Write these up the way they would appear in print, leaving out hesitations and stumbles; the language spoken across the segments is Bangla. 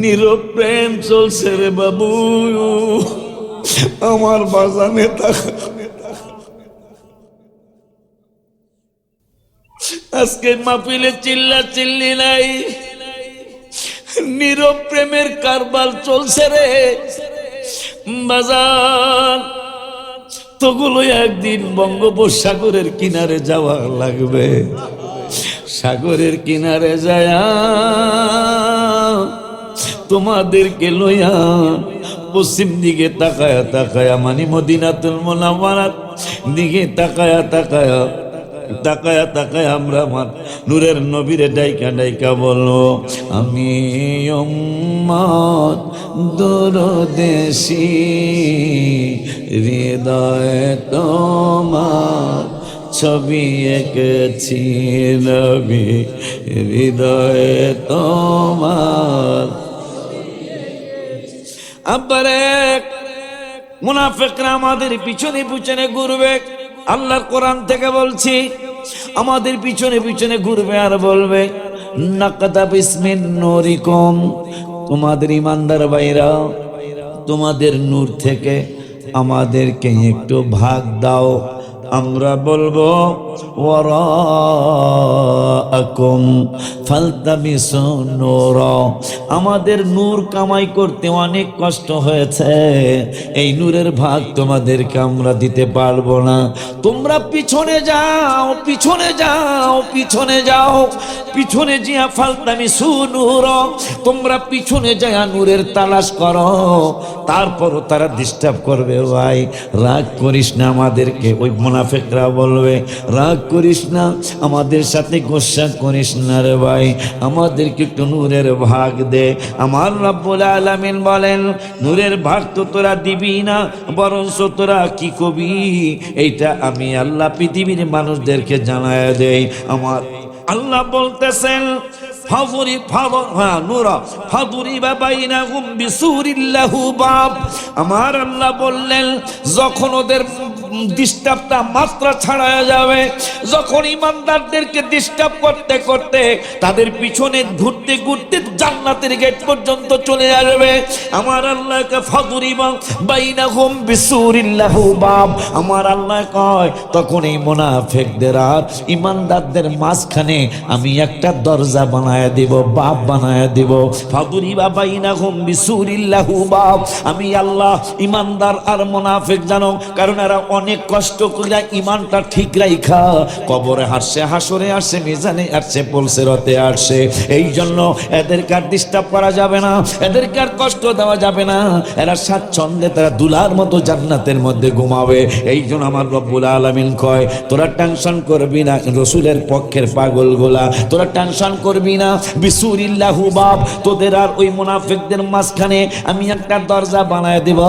নীরব প্রেম চলছে রে বাবু, আমার বাজানে তাকা। আজকে মাহফিলে চিল্লা চিল্লি নাই, নীরব প্রেমের কারবাল চলছে রে বাজার। তোগুলো একদিন বঙ্গোপসাগরের কিনারে যাওয়া লাগবে। সাগরের কিনারে যায় তোমাদেরকে লইয়া পশ্চিম দিকে তাকায়া তাকায়া, মানে মদিনাতুল মুনাওয়ারার দিকে তাকায়া তাকায়া তাকায়া তাকায়া আমরা আমার নূরের নবীরে ডাইকা ডাইকা বললো, আমি উম্মত দরদেশি হৃদয় তোমার ছবি এঁকেছি নবী, হৃদয়ে তোমার। আবার মুনাফিকরা আমাদের পিছনে পিছনে ঘুরবে। আল্লাহর কোরআন থেকে বলছি, আমাদের পিছনে পিছনে ঘুরবে আর বলবে, নাকাদা বিসমিন নূরিকুম, তোমাদের ইমানদার ভাইরা তোমাদের নূর থেকে আমাদেরকে একটু ভাগ দাও। আমরা বলবো ওয়ারাআকুম ফালতামিসু নূরা, আমাদের নূর কামাই করতে অনেক কষ্ট হয়েছে, এই নূরের ভাগ তোমাদেরকে আমরা দিতে পারবো না। তোমরা পিছনে যাও, পিছনে যাও, পিছনে যাও, পিছনে জিয়া ফালতামিসু নূরা, তোমরা পিছনে যায় নূরের তালাশ করো। তারপরও তারা ডিস্টার্ব করবে। ভাই রাগ করিস না, আমাদেরকে ওই মুনাফিকরা বলবে, রাগ করিস না, আমাদের সাথে গোসা করিস না রে ভাই, আমাদেরকে একটু নূরের ভাগ দে। আমার রব্বুল আলামিন বলেন, নূরের ভাগ তো তোরা দিবি না, বরঞ্চ তোরা কি কবি, এইটা আমি আল্লাহ পৃথিবীর মানুষদেরকে জানায় দেই। আমার আল্লাহ বলতেছেন, আমার আল্লাহ বললেন, যখন ওদের ডিস্টার্বটা মাত্রা ছাড়ায়া যাবে, যখন ইমানদারদেরকে ডিস্টার্ব করতে করতে তাদের পিছনে ঘুরতে ঘুরতে জান্নাতের গেট পর্যন্ত চলে আসবে, আমার আল্লাহকে ফাদুরিবা বাইনাহুম বিসুরিল্লাহু বাব, আমার আল্লাহ কয় তখন এই মুনাফিকদের আর ইমানদারদের মাঝখানে আমি একটা দরজা বানায়া দিব, বাব বানায়া দিব। ফাদুরিবা বাইনাহুম বিসুরিল্লাহু বাব, আমি আল্লাহ ইমানদার আর মুনাফিক জানো, কারণ এরা অনেক কষ্ট করে ইমানটা ঠিক রাইখা কবরে হাসছে, হাসরে আসছে, মিজানে আসছে, পলসেরতে আসছে। এই জন্য এদেরকে আর ডিস্টার্ব করা যাবে না, এদেরকে আর কষ্ট দেওয়া যাবে না, এরা স্বাচ্ছন্দ্যে তারা দুলার মতো জান্নাতের মধ্যে ঘুমাবে। এই জন্য আমার রব্বুল আলামিন কয়, তোরা টেনশন করবি না, রসুলের পক্ষের পাগল গোলা, তোরা টেনশন করবি না, বিসুরিল্লাহু বাব, তোদের আর ওই মুনাফিকদের মাঝখানে আমি একটা দরজা বানায় দিব।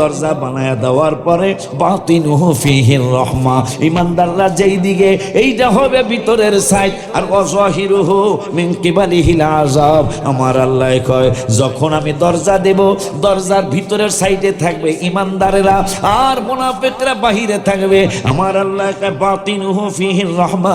দরজা বানায় দেওয়ার পরে বাতিনুহু ফিহির রহমা, ইমানদাররা যেই দিকে, এইটা হবে ভিতরের সাইড, আর ওয়াজাহিরুহু মিন কিবালিহিল আযাব, আমার আল্লাহ কয় যখন আমি দরজা দেব, দরজার ভিতরের সাইডে থাকবে ইমানদারেরা, আর মুনাফিকরা বাহিরে থাকবে। আমার আল্লাহ কয় বাতিনুহু ফিহির রহমা,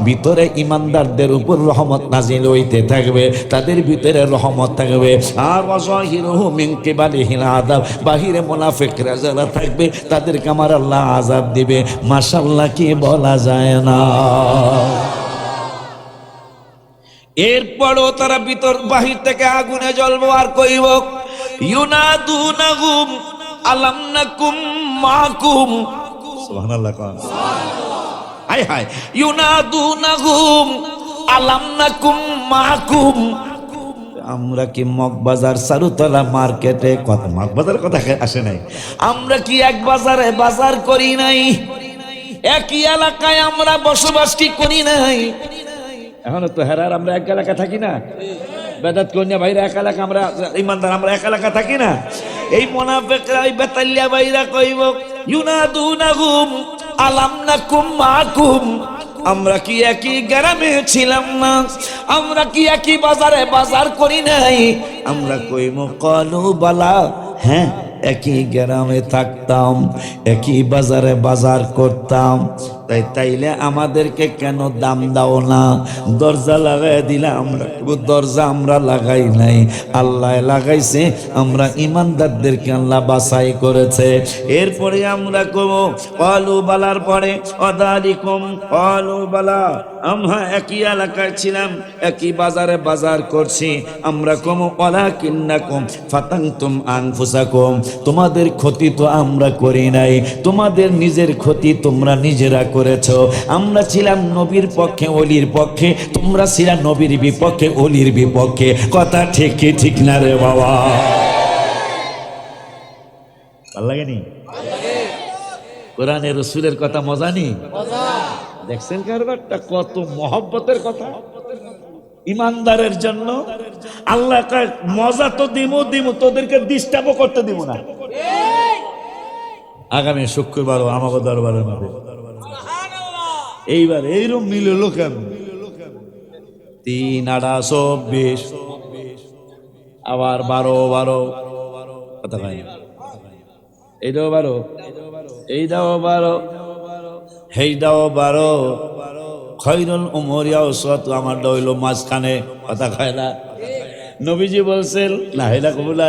ভিতরে ইমানদারদের উপর রহমত নাজিল হইতে থাকবে, তাদের ভিতরে রহমত থাকবে। আর ওয়াজাহিরুহু মিন কিবালিহিল আযাব, বাহিরে মুনাফিকরা যারা থাকবে তাদেরকে আমার আল্লাহ আযাব দিবে। মাশাআল্লাহ কি বলা যায় না। এরপরও তারা ভিতর বাহির থেকে আগুনে জ্বলবো আর কইব, ইউনাদুনাহুম আলাম নাকুম মাকুম, সুবহানাল্লাহ কোন, হায় হায়, ইউনাদুনাহুম আলাম নাকুম মাকুম, আমরা কি মগবাজার চারুতলা মার্কেটে, কথা মগবাজার কথা আসে নাই, আমরা কি এক বাজারে বাজার করি নাই, একই এলাকায় আমরা বসবাস কি করি নাই? এখনো তো হেরার আমরা এক এলাকা থাকি না, বেদাত কন্যা ভাইরা এক এলাকা, আমরা ইমানদার আমরা এক এলাকা থাকি না। এই মুনাফিকরা ওই বেতালিয়া ভাইরা কইব, ইউনাদুনাহুম আলাম নাকুম মাকুম, আমরা কি একই গ্রামে ছিলাম না, আমরা কি একই বাজারে বাজার করি নাই? আমরা কইব কালু বালা, হ্যাঁ একই গ্রামে থাকতাম, একই বাজারে বাজার করতাম। তাইলে আমাদেরকে কেন দাম দাও না? দরজা লাগাই দিলে আমরা দরজা আমরা লাগাই নাই, আল্লাহ লাগাইছে। আমরা ইমানদারদেরকে আল্লাহ বাছাই করেছে। এরপরে আমরা কব অলু বালার পরে অদালিকুম অলু বালা, আমরা একই এলাকায় ছিলাম, একই বাজারে বাজার করছি। আমরা কম ওয়ালাকিন্নাকুম ফাতানতুম আনফুসাকুম, তোমাদের ক্ষতি তো আমরা করি নাই, তোমাদের নিজের ক্ষতি তোমরা নিজেরা করেছো। আমরা ছিলাম নবীর পক্ষে ওলির পক্ষে, তোমরা ছিলা নবীর বিপক্ষে ওলির বিপক্ষে। কথা ঠিক কি ঠিক না রে বাবা? ভাল লাগেনি? কোরআনের রাসূলের কথা মজা নি? দেখছেন কারবারটা কত মহব্বতের কথা। ইমানদারের জন্য আল্লাহ কয় মজা তো দিমু, তোদেরকে ডিস্টার্বও করতে দিব না। আগামী শুক্রবারও আমাকে দরবারের মধ্যে এইবার এইরকম মিলল কেন? 3 8 24 আবার 12 কথা হয় না। এইটাও 12, এইটাও 12, হেইটাও 12। খৈরুল উমরি আওসাত আমারটা হইলো মাঝখানে। কথা কয় না? নবীজি বলছেন না হেলা কবুল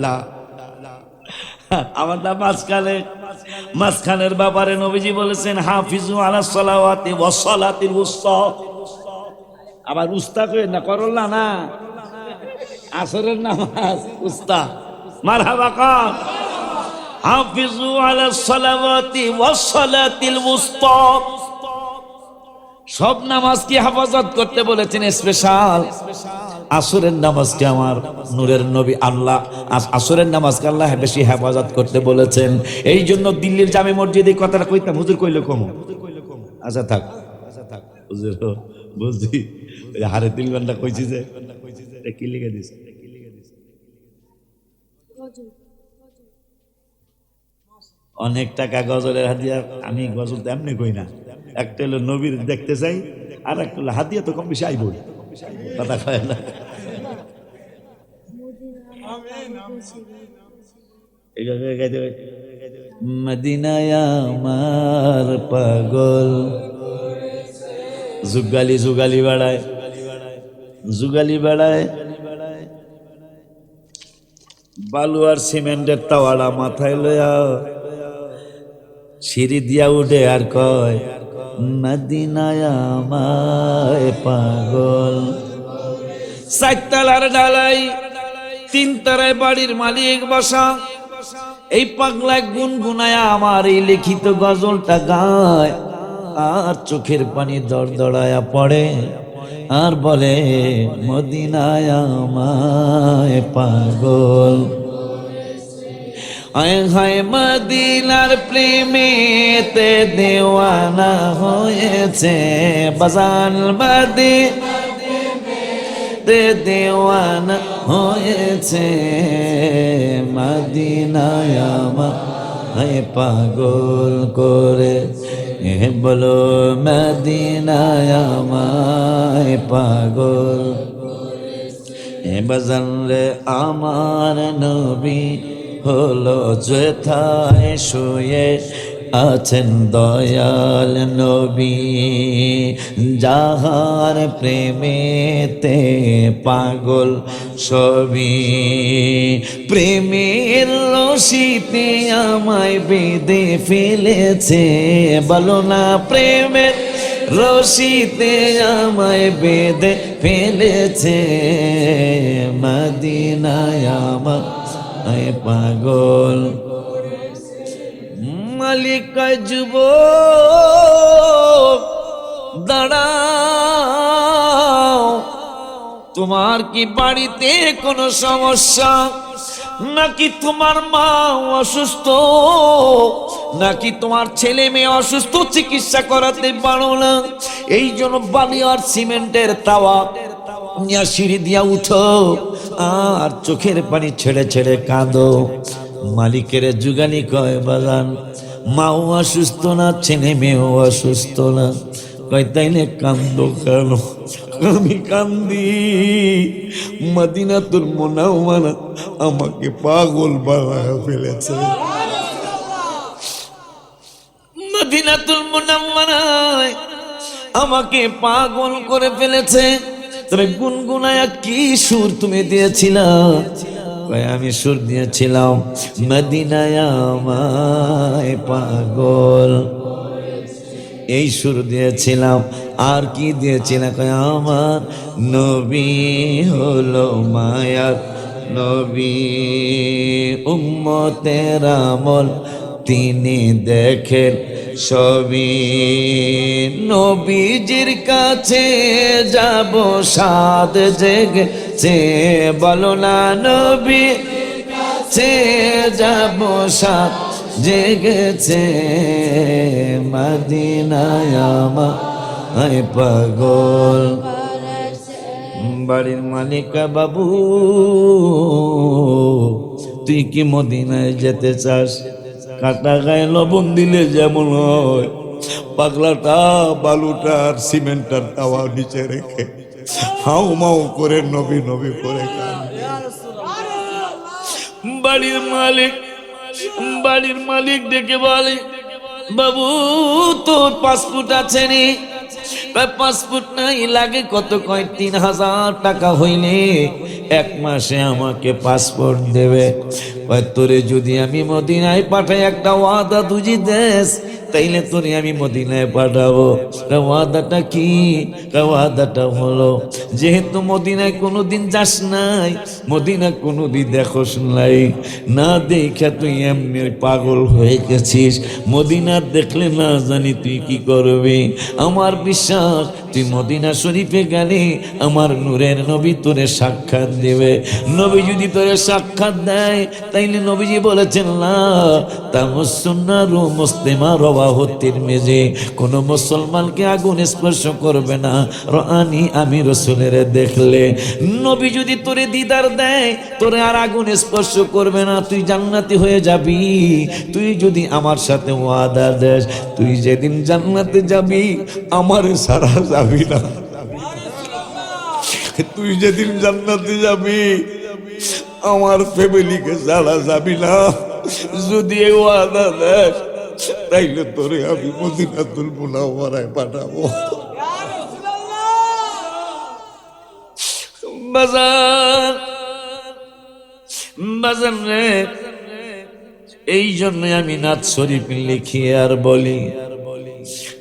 না আমারটা মাঝখানে। মাঝখানের ব্যাপারে নবীজি বলেছেন হাফিজু আলাস সালাওয়াতি ওয়াস সালাতিল উসতা। আবার উস্তা কই না করল্লা না, আসরের নামাজ উস্তা। মারহাবা কান। হাফিজু আলাস সালাওয়াতি ওয়াস সালাতিল উসতা, সব নামাজকে হেফাজত করতে বলেছেন স্পেশাল। আসরের নামাজকে আমার নূরের নবী আল্লাহ আসরের নামাজকে আল্লাহ বেশি হেফাজত করতে বলেছেন। এই জন্য দিল্লির জামে মসজিদে এই কথাটা কইতাম, হুজুর কইলে কম। আচ্ছা থাক হুজুর বুঝছি, হারে 3 ঘন্টা কইছি যে কি লিখে দিছে। অনেক টাকা গজলের হাদিয়া। আমি গজল তো এমনি কই না, একটা হলো নবীর দেখতে চাই, আর একটা হলো হাদিয়া তো কম বেশি আইবই। কথা কয় না? মদিনায় আমার পাগল, যুগালি বেড়ায়, যুগালি বেড়ায়, বালু আর সিমেন্টের তাওয়ালা মাথায় লয়া সিঁড়ি দিয়া উঠে আর কয় মদিনায় আমায় পাগল। 4 তলার ঢালাই, 3 তলায় বাড়ির মালিক বসা। এই পাগলা গুনগুনায় আমার এই লিখিত গজলটা গায়, আর চোখের পানি দড়দড়ায়া পড়ে, আর বলে মদিনায় আমায় পাগল। আয় হায় মদিনার প্রেমেতে দেওয়ানা হয়েছে, বাজান মদিনাতে দেওয়ানা হয়েছে, মদিনায় আমায় পাগল করে। বলো মদিনায় আমায় পাগল। বাজান রে আমার নবী হলো যেথায় শুয়ে আছেন দয়াল নবী, যাহার প্রেমেতে পাগল সবই। প্রেমের রশিতে আমায় বেঁধে ফেলেছে, বলো না প্রেমের রশিতে আমায় বেঁধে ফেলেছে, মদিনায় আমায় পাগল। মালিক যুবক দাঁড়াও, তোমার কি বাড়িতে কোনো সমস্যা, নাকি তোমার মা অসুস্থ, নাকি তোমার ছেলে মেয়ে অসুস্থ, চিকিৎসা করাতে পারো না? এই জন্য বালি আর সিমেন্টের তাওয়া নিয়ে সিঁড়ি দিয়া উঠো, আর চোখের পানি ছেড়ে ছেড়ে কাঁদো। মালিকের যুগালি কয় বাজান মাও অসুস্থ না, ছেলে মেয়েও অসুস্থ না। কয় তাইলে কান্দো কেন? আমি কান্দি মদিনাতুল মুনাওয়ারা আমাকে পাগল বানায় ফেলেছে। আমাকে পাগল করে ফেলেছে। তবে গুনগুনায়া কি সুর তুমি দিয়েছিলা? আমি সুর দিয়েছিলাম মদিনায় আমায় পাগল, এই সুর দিয়েছিলাম। আর কি দিয়েছিলাম? আমার নবী হলো মায়ার নবী, উম্মতের আমল তিনি দেখেন সবই। নবীজির কাছে যাব সাদ জেগেছে, বলো না নবী কাছে যাব সাদ জেগেছে, মদিনায় আমায় পাগল। বাড়ির মালিকা বাবু, তুই কি মদিনায় যেতে চাস? কাটা গায়ে লবণ দিলে যেমন হয়, পাগলাটা বালুটা আর সিমেন্টার তাওয়া নিচে রেখে হাউ মাউ করে নবী নবী করে বাড়ির মালিক ডেকে বলে, বাবু তোর পাসপোর্ট আছে নি? পাসপোর্ট নাই, লাগে কত? কয় 3000 টাকা হইলে 1 মাসে আমাকে পাসপোর্ট দেবে। তোরে যদি আমি মদিনায় পাঠাই, একটা ওয়াদা তুই দেশ, তাইলে তোরে আমি মদিনায় পাঠাবো। ওয়াদাটা কি? ওয়াদাটা হলো, যেহেতু মদিনায় কোনোদিন যাস নাই, মদিনা কোনোদিন দেখোস নাই, না দেখা তুই এমনি পাগল হয়ে গেছিস, মদিনার দেখলে না জানি তুই কি করবি। আমার বিশ্বাস তুই মদিনা শরীফে গেলে আমার নূরের নবী তোরে সাক্ষাৎ দেবে। নবী যদি তোরে সাক্ষাৎ দেয়, তাইলে নবীজি বলেছেন না তামুসুন্না রু মুসলিমা রাওয়াহু তিরমিজি, কোন মুসলমানকে আগুন স্পর্শ করবে না রানি আমি রাসূলের দেখলে। নবী যদি তোরে দিদার দেয়, তোরে আর আগুন স্পর্শ করবে না, তুই জান্নাতি হয়ে যাবি। তুই যদি আমার সাথে ওয়াদা দেস, তুই যেদিন জান্নাতে যাবি আমারে সারা যাবি না। তুই যেদিন জান্নাতে যাবি আমার ফ্যামিলিকে ছাড়া যাবি না। যদি এই ওয়াদা দেখ, তাইলে তোরে আমি মদিনাতুল মুনাওয়ারায় পাঠাবো। বাজান রে, এই জন্য আমি নাথ শরীফ লিখি আর বলি,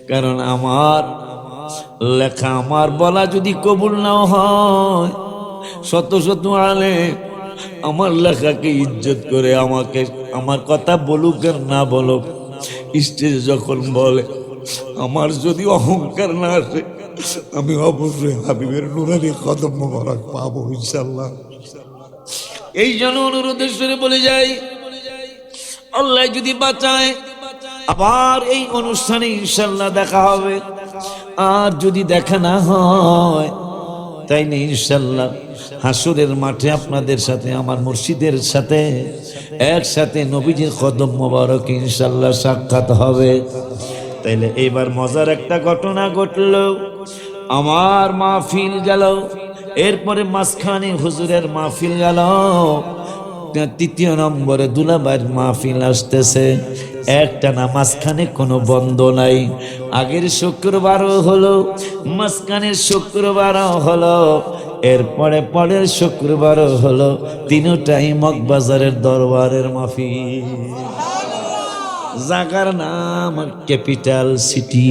কারণ আমার লেখা, আমার বলা যদি কবুল নাও হয়, শত শত আলেম আমার লেখাকে ইজ্জত করে আমাকে, আমার কথা বলুক আর না বলুক, স্টেজে যখন বলে, আমার যদি অহংকার না আসে, আমি অবশ্যই হাবিবের নুরানি কদম মোবারক পাবো ইনশাআল্লাহ। এই জন্য অনুরোধের সুরে বলে যাই, আল্লাহ যদি বাঁচায় আবার এই অনুষ্ঠানে ইনশাআল্লাহ দেখা হবে। আর যদি দেখা না হয়, তাইলে ইনশাআল্লাহ হাসরের মাঠে আপনাদের সাথে, আমার মুর্শিদের সাথে একসাথে নবীজির কদম মোবারক ইনশাআল্লাহ সাক্ষাৎ হবে। তাইলে এইবার মজার একটা ঘটনা ঘটলো। আমার মাহফিল গেল, এরপরে মাঝখানে হুজুরের মাহফিল গেল, 3য় নম্বরে দুলাভাইয়ের মাহফিল আসতেছে। একটা না, মাঝখানে কোনো বন্ধ নাই। আগের শুক্রবারও হলো, মাঝখানের শুক্রবারও হলো, এরপরে পরের শুক্রবারও হলো। 3টাই মগবাজারের দরবারের মাহফিল। জায়গার নাম ক্যাপিটাল সিটি।